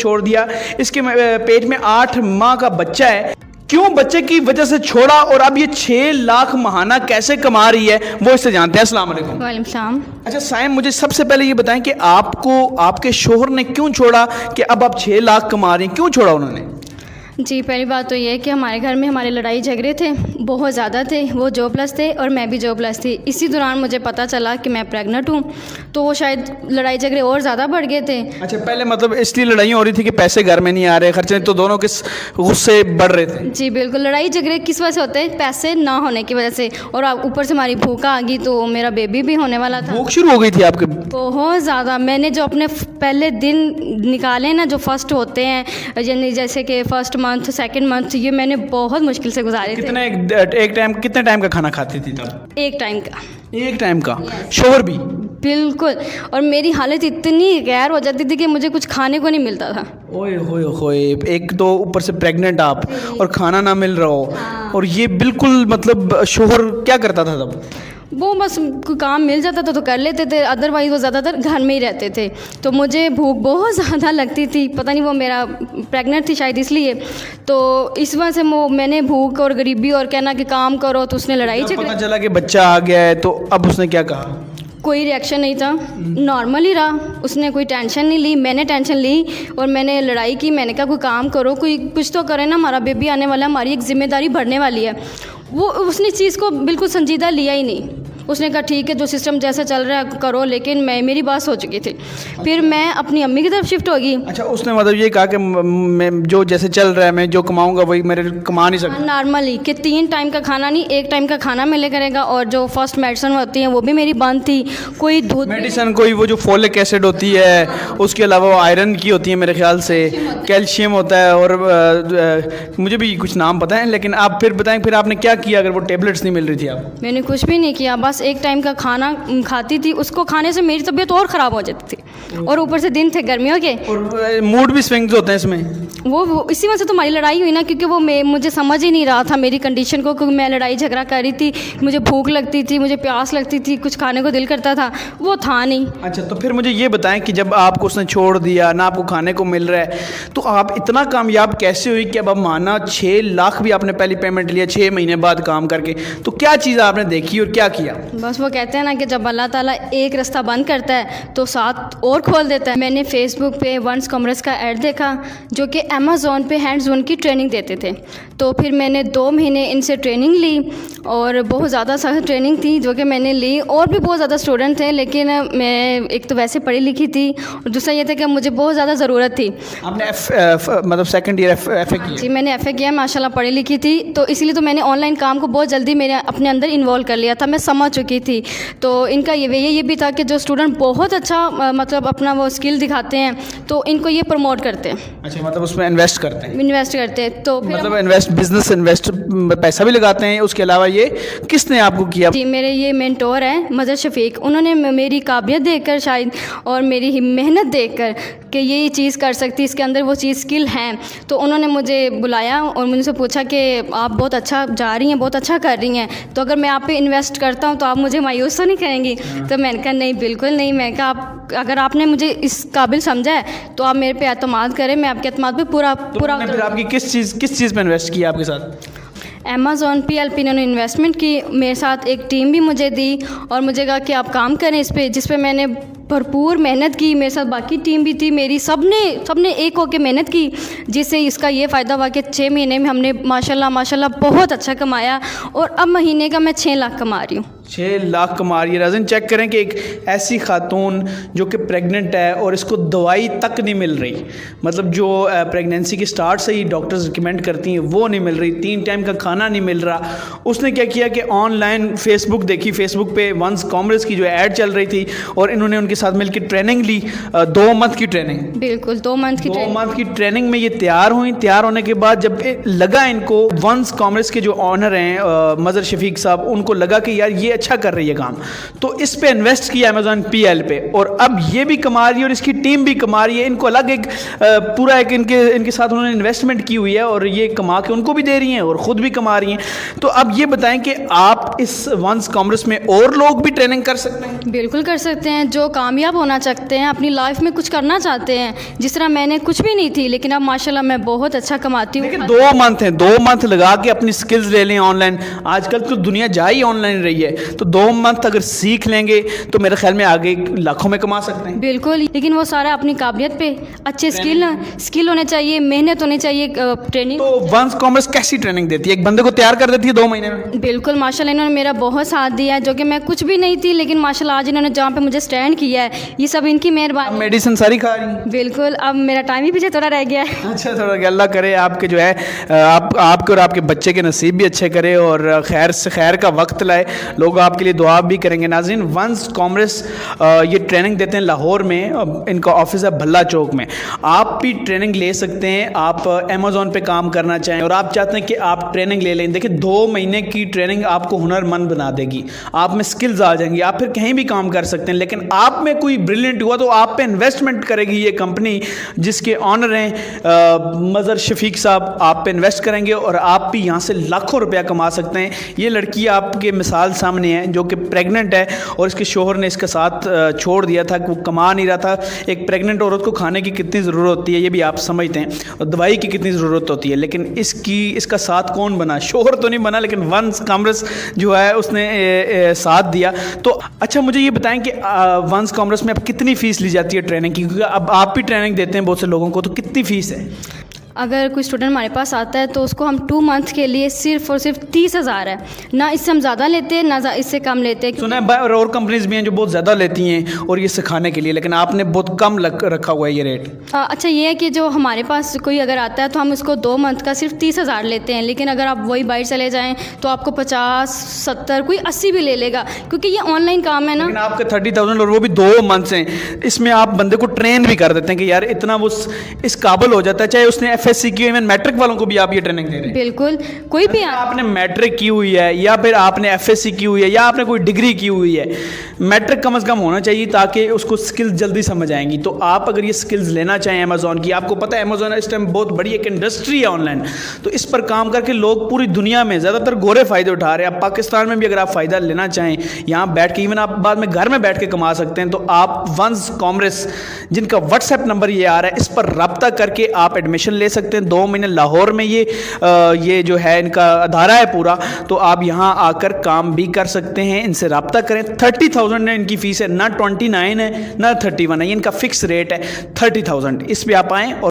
छोड़ दिया, इसके पेट में 8 माह का बच्चा है, क्यों बच्चे की वजह से छोड़ा और अब ये 6 लाख माहाना कैसे कमा रही है, वो इससे जानते हैं। अस्सलाम वालेकुम। वालेकुम सलाम। अच्छा साइम, मुझे सबसे पहले ये बताएं कि आपको आपके शोहर ने क्यों छोड़ा कि अब आप 6 लाख कमा रही हैं, क्यों छोड़ा उन्होंने? जी, पहली बात तो ये है कि हमारे घर में हमारे लड़ाई झगड़े थे, बहुत ज़्यादा थे। वो जॉबलेस थे और मैं भी जॉबलेस थी। इसी दौरान मुझे पता चला कि मैं प्रेग्नेंट हूँ, तो वो शायद लड़ाई झगड़े और ज़्यादा बढ़ गए थे। अच्छा, पहले मतलब इसलिए लड़ाइयाँ हो रही थी कि पैसे घर में नहीं आ रहे, खर्चे, तो दोनों के गुस्से बढ़ रहे थे? जी बिल्कुल, लड़ाई झगड़े किस वजह से होते हैं? पैसे ना होने की वजह से, और ऊपर से हमारी भूख आ गई, तो मेरा बेबी भी होने वाला था। भूख शुरू हो गई थी आपके? बहुत ज़्यादा। मैंने जो अपने पहले दिन निकाले ना, जो फर्स्ट होते हैं, यानी जैसे कि फर्स्ट मंथ, सेकंड मंथ, ये मैंने बहुत मुश्किल से गुजारे थे। कितने टाइम का खाना खाती थी तब? एक टाइम का। एक टाइम का? शोहर भी? बिल्कुल। और मेरी हालत इतनी गैर हो जाती थी कि मुझे कुछ खाने को नहीं मिलता था। ओए होए होए, एक तो ऊपर से प्रेग्नेंट आप और खाना ना मिल रहा हो। हाँ। और ये बिल्कुल मतलब शोहर क्या करता था तब? वो बस कोई काम मिल जाता था तो कर लेते थे, अदरवाइज़ वो ज़्यादातर घर में ही रहते थे। तो मुझे भूख बहुत ज़्यादा लगती थी, पता नहीं वो मेरा प्रेग्नेंट थी शायद इसलिए। तो इस वजह से मैंने भूख और गरीबी और कहना कि काम करो, तो उसने लड़ाई झगड़े। पता चला कि बच्चा आ गया है, तो अब उसने क्या कहा? कोई रिएक्शन नहीं था, नॉर्मल ही रहा। उसने कोई टेंशन नहीं ली, मैंने टेंशन ली और मैंने लड़ाई की। मैंने कहा कोई काम करो, कोई कुछ तो करे ना, हमारा बेबी आने वाला है, हमारी एक जिम्मेदारी बढ़ने वाली है। वो उसने इस चीज़ को बिल्कुल संजीदा लिया ही नहीं। उसने कहा ठीक है, जो सिस्टम जैसा चल रहा है करो, लेकिन मेरी बात हो चुकी थी। फिर मैं अपनी अम्मी की तरफ शिफ्ट हो गई। अच्छा, उसने मतलब ये कहा कि मैं जो जैसे चल रहा है, मैं जो कमाऊंगा वही मेरे कमा नहीं सकता? नॉर्मली कि 3 टाइम का खाना नहीं, 1 टाइम का खाना मिले करेगा, और जो फर्स्ट मेडिसिन होती हैं वो भी मेरी बंद थी। कोई दूध मेडिसिन, कोई वो जो फोलिक एसिड होती है, उसके अलावा वो आयरन की होती है मेरे ख्याल से, कैल्शियम होता है, और मुझे भी कुछ नाम पता है, लेकिन आप फिर बताएं फिर आपने क्या किया अगर वो टेबलेट्स नहीं मिल रही थी आपको? मैंने कुछ भी नहीं किया, बस 1 टाइम का खाना खाती थी। उसको खाने से मेरी तबीयत और ख़राब हो जाती थी, और ऊपर से दिन थे गर्मियों के, और मूड भी स्विंग्स होते हैं इसमें। वो इसी वजह से तो हमारी लड़ाई हुई ना, क्योंकि वो मुझे समझ ही नहीं रहा था मेरी कंडीशन को, क्योंकि मैं लड़ाई झगड़ा कर रही थी। मुझे भूख लगती थी, मुझे प्यास लगती थी, कुछ खाने को दिल करता था, वो था नहीं। अच्छा, तो फिर मुझे ये बताएं कि जब आपको उसने छोड़ दिया ना, आपको खाने को मिल रहा है, तो आप इतना कामयाब कैसे हुई कि अब माना 6 लाख भी आपने पहली पेमेंट लिया 6 महीने बाद काम करके? तो क्या चीज़ आपने देखी और क्या किया? बस वो कहते हैं ना कि जब अल्लाह ताला एक रास्ता बंद करता है तो 7 और खोल देता है। मैंने फेसबुक पे वंस कॉमर्स का ऐड देखा, जो कि अमेज़ॉन पे हैंड्स ऑन की ट्रेनिंग देते थे। तो फिर मैंने 2 महीने इनसे ट्रेनिंग ली, और बहुत ज़्यादा सख्त ट्रेनिंग थी जो कि मैंने ली। और भी बहुत ज़्यादा स्टूडेंट थे, लेकिन मैं एक तो वैसे पढ़ी लिखी थी, और दूसरा ये था कि मुझे बहुत ज़्यादा ज़रूरत थी। आपने मतलब सेकंड ईयर FA किया? जी, मैंने FA किया, माशाल्लाह पढ़ी लिखी थी, तो इसीलिए तो मैंने ऑनलाइन काम को बहुत जल्दी मेरे अपने अंदर इन्वॉल्व कर लिया था। मैं समझ चुकी थी। तो इनका ये भी था कि जो स्टूडेंट बहुत अच्छा मतलब अपना वो स्किल दिखाते हैं, तो इनको ये प्रमोट करते हैं। अच्छा, मतलब उसमें इन्वेस्ट करते हैं? तो फिर मतलब बिजनेस इन्वेस्ट पैसा भी लगाते हैं। उसके अलावा ये किसने आपको किया? जी, मेरे ये मेंटोर हैं मज़र शफीक। उन्होंने मेरी काबिलियत देखकर शायद, और मेरी मेहनत देखकर कि ये चीज़ कर सकती, इसके अंदर वो चीज़ स्किल हैं, तो उन्होंने मुझे बुलाया और मुझसे पूछा कि आप बहुत अच्छा जा रही हैं, बहुत अच्छा कर रही हैं, तो अगर मैं आप पे इन्वेस्ट करता हूँ तो आप मुझे मायूस तो नहीं करेंगी? तो मैंने कहा नहीं, बिल्कुल नहीं। मैंने कहा अगर आपने मुझे इस काबिल समझा है तो आप मेरे पे एतमाद करें, मैं आपके एतमाद पे पूरा फिर आपकी किस चीज़ पे इन्वेस्ट किया आपके साथ? अमेज़ॉन PLP इन्होंने इन्वेस्टमेंट की, मेरे साथ एक टीम भी मुझे दी, और मुझे कहा कि आप काम करें इस पे, जिस पे मैंने भरपूर मेहनत की। मेरे साथ बाकी टीम भी थी मेरी, सबने एक होकर मेहनत की, जिससे इसका ये फ़ायदा हुआ कि 6 महीने में हमने माशाल्लाह बहुत अच्छा कमाया, और अब महीने का मैं 6 लाख कमा रही हूँ। 6 लाख कमा रही है। राज़न, चेक करें कि एक ऐसी खातून जो कि प्रेग्नेंट है और इसको दवाई तक नहीं मिल रही, मतलब जो प्रेगनेंसी के स्टार्ट से ही डॉक्टर्स रिकमेंड करती हैं वो नहीं मिल रही, 3 टाइम का खाना नहीं मिल रहा। उसने क्या किया कि ऑनलाइन फेसबुक देखी, फेसबुक पे वंस कॉमर्स की जो ऐड चल रही थी, और इन्होंने उनके साथ मिलकर ट्रेनिंग ली, 2 मंथ की ट्रेनिंग। बिल्कुल, 2 मंथ की ट्रेनिंग में ये तैयार हुई। तैयार होने के बाद जब लगा इनको, वंस कॉमर्स के जो ऑनर हैं मज़र शफीक साहब, उनको लगा कि यार ये अच्छा कर रही है काम, तो इस पे इन्वेस्ट किया अमेजोन PL पे, और अब ये भी कमा रही है और इसकी टीम भी कमा रही है। इनको अलग एक पूरा एक इनके साथ उन्होंने इन्वेस्टमेंट की हुई है और ये कमा के उनको भी दे रही हैं और ख़ुद भी कमा रही हैं। तो अब ये बताएं कि आप इस वंस कॉमर्स में और लोग भी ट्रेनिंग कर सकते हैं? बिल्कुल कर सकते हैं, जो कामयाब होना चाहते हैं, अपनी लाइफ में कुछ करना चाहते हैं। जिस तरह मैंने कुछ भी नहीं थी, लेकिन अब माशाल्लाह मैं बहुत अच्छा कमाती हूँ। लेकिन 2 मंथ हैं, 2 मंथ लगा के अपनी स्किल्स ले लें ऑनलाइन। आजकल तो दुनिया जा ही ऑनलाइन रही है, तो 2 मंथ अगर सीख लेंगे तो मेरे ख्याल में आगे लाखों में कमा सकते हैं। बिल्कुल, लेकिन वो सारा अपनी काबिलियत पे, अच्छे स्किल होने चाहिए, मेहनत होनी चाहिए, ट्रेनिंग। तो वंस कॉमर्स कैसी ट्रेनिंग देती है? एक बंदे को तैयार कर देती है 2 महीने में? बिल्कुल माशाल्लाह, इन्होंने मेरा बहुत साथ दिया है, जो कि मैं कुछ भी नहीं थी, लेकिन माशाल्लाह आज इन्होंने जहाँ पे मुझे स्टैंड किया है, ये सब इनकी मेहरबानी। मेडिसिन सारी खा रही हैं? बिल्कुल, अब मेरा टाइम ही पीछे थोड़ा रह गया है। अच्छा, थोड़ा अल्लाह करे आपके जो है आपके और आपके बच्चे के नसीब भी अच्छे करे और खैर से खैर का वक्त लाए, लोग आपके लिए दुआ भी करेंगे। नाज़रीन, वंस कॉमर्स ये ट्रेनिंग देते हैं लाहौर में, इनका ऑफिस है भल्ला चौक में। आप भी ट्रेनिंग ले सकते हैं। आप अमेज़ॉन पे काम करना चाहें और आप चाहते हैं कि आप ट्रेनिंग ले लें, देखिए 2 महीने की ट्रेनिंग आपको हुनरमंद बना देगी, आप में स्किल्स आ जाएंगी, आप फिर कहीं भी काम कर सकते हैं। लेकिन आप में कोई ब्रिलियंट हुआ तो आप पे इन्वेस्टमेंट करेगी ये कंपनी, जिसके ऑनर हैं मज़र शफीक साहब, आप पे इन्वेस्ट करेंगे और आप भी यहाँ से लाखों रुपया कमा सकते हैं। ये लड़की आपके मिसाल सामने है जो कि प्रेग्नेंट है और इसके शोहर ने इसका साथ छोड़ दिया था, वो कमा नहीं रहा था। एक प्रेग्नेंट औरत को खाने की कितनी ज़रूरत होती है ये भी आप समझते हैं, और दवाई की कितनी ज़रूरत होती है, लेकिन इसका साथ कौन बना? शोहर तो नहीं बना, लेकिन वंस कॉमर्स जो है उसने साथ दिया। तो अच्छा, मुझे ये बताएं कि वंस कॉमर्स में अब कितनी फ़ीस ली जाती है ट्रेनिंग की? क्योंकि अब आप भी ट्रेनिंग देते हैं बहुत से लोगों को, तो कितनी फ़ीस है? अगर कोई स्टूडेंट हमारे पास आता है तो उसको हम 2 मंथ के लिए सिर्फ और सिर्फ 30,000 है, ना इससे हम ज़्यादा लेते हैं ना इससे कम लेते हैं। सुना है और कंपनीज भी हैं जो बहुत ज़्यादा लेती हैं और ये सिखाने के लिए, लेकिन आपने बहुत कम रखा हुआ है ये रेट। अच्छा, ये है कि जो हमारे पास कोई अगर आता है तो हम उसको 2 मंथ का सिर्फ 30,000 लेते हैं, लेकिन अगर आप वही बाहर चले जाएँ तो आपको 50, 70, कोई 80 भी ले लेगा, क्योंकि ये ऑनलाइन काम है ना। लेकिन आपके 30,000 और वो भी 2 मंथ हैं, इसमें आप बंदे को ट्रेन भी कर देते हैं कि यार इतना वो इस काबिल हो जाता है, चाहे उसने FSC की, इवन मैट्रिक वालों को भी आप ये ट्रेनिंग दे रहे हैं। बिल्कुल, कोई भी आपने मैट्रिक की हुई है या फिर आपने FSC की हुई है या आपने कोई डिग्री की हुई है, मैट्रिक कम से कम होना चाहिए ताकि उसको स्किल्स जल्दी समझ आएंगी। तो आप अगर ये स्किल्स लेना चाहें अमेजोन की, आपको पता है अमेजोन इस टाइम बहुत बड़ी एक इंडस्ट्री है ऑनलाइन, तो इस पर काम करके लोग पूरी दुनिया में ज़्यादातर गोरे फ़ायदे उठा रहे हैं। आप पाकिस्तान में भी अगर आप फ़ायदा लेना चाहें, यहाँ बैठ के, इवन आप बाद में घर में बैठ के कमा सकते हैं, तो आप वंस कॉमर्स, जिनका व्हाट्सएप नंबर ये आ रहा है, इस पर रब्ता करके आप एडमिशन ले सकते हैं। 2 महीने लाहौर में ये जो है इनका अदारा है पूरा, तो आप यहाँ आकर काम भी कर सकते हैं, इनसे रब्ता करें। 30,000 है इनकी फ़ीस है, ना 29 है ना 31 है, ये इनका फिक्स रेट है 30,000। इस पर आप आएँ और